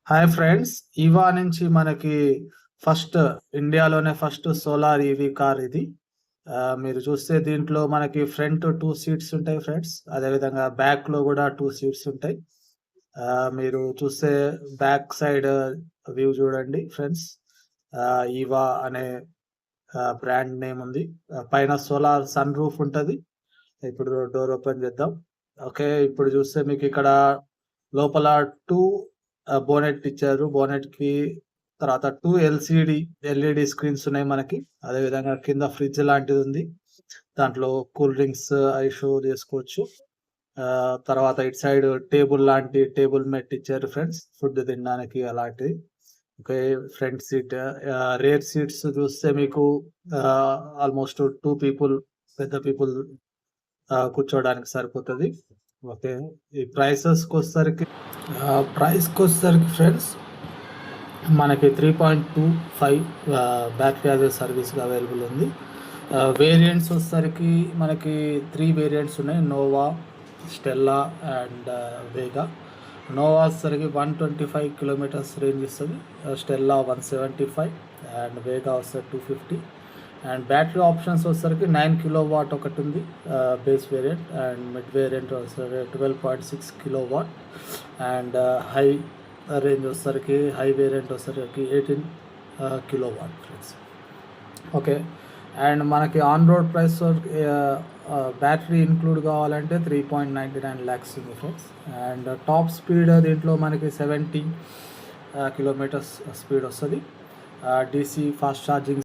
Hi friends! ఇవా నుంచి మనకి ఫస్ట్ ఇండియాలోనే ఫస్ట్ సోలార్ ఈవీ కార్ ఇది. మీరు చూస్తే దీంట్లో మనకి ఫ్రంట్ 2 సీట్స్ ఉంటాయి ఫ్రెండ్స్. అదేవిధంగా బ్యాక్‌లో గూడా 2 సీట్స్ ఉంటాయి. మీరు చూస్తే బ్యాక్ సైడ్ వ్యూ చూడండి ఫ్రెండ్స్. ఈవా అనే బ్రాండ్ నేమ్ ఉంది. పైన సోలార్ సన్ రూఫ్ ఉంటది. ఇప్పుడు డోర్ ఓపెన్ చేద్దాం. ఓకే. ఇప్పుడు చూస్తే మీకిక్కడ లోపల 2 బోనెట్ ఇచ్చారు. బోనెట్‌కి తర్వాత 2 ఎల్ఈడీ స్క్రీన్స్ ఉన్నాయి మనకి. అదేవిధంగా కింద ఫ్రిడ్జ్ లాంటిదుంది. దాంట్లో కూల్ డ్రింక్స్ అయి షో చేసుకోవచ్చు. తర్వాత ఇటు సైడ్ టేబుల్ మెట్ ఇచ్చారు ఫ్రెండ్స్. ఫుడ్ తినడానికి అలాంటిది. Okay. Front seat rare seats చూస్తే మీకు ఆల్‌మోస్ట్ 2 పెద్ద పీపుల్ కూర్చోవడానికి సరిపోతది. ఓకే. ఈ ప్రైస్‌కొచ్చేసరికి ఫ్రెండ్స్ మనకి 3.25 బ్యాక్ ప్యాసేజ్ సర్వీస్‌గా అవైలబుల్ ఉంది. వేరియంట్స్ వచ్చేసరికి మనకి 3 వేరియంట్స్ ఉన్నాయి. Nova, Stella and Vega. Nova వచ్చేసరికి 125 కిలోమీటర్స్ రేంజ్ ఇస్తది. స్టెల్లా 175 అండ్ వేగా వస్తే 250. అండ్ బ్యాటరీ ఆప్షన్స్ వచ్చేసరికి 9 కిలోవాట్ ఒకటి ఉంది base variant, and mid variant వచ్చేసరికి 12.6 కిలోవాట్, అండ్ హై రేంజ్ వచ్చేసరికి హై వేరియంట్ వచ్చేసరికి 18 కిలోవాట్ ఫ్రెండ్స్. ఓకే. అండ్ మనకి on road price battery include కావాలంటే 3.99 lakhs ఉంది ఫ్రెండ్స్. అండ్ టాప్ స్పీడ్ దీంట్లో మనకి 70 కిలోమీటర్స్ స్పీడ్ వస్తుంది. DC fast charging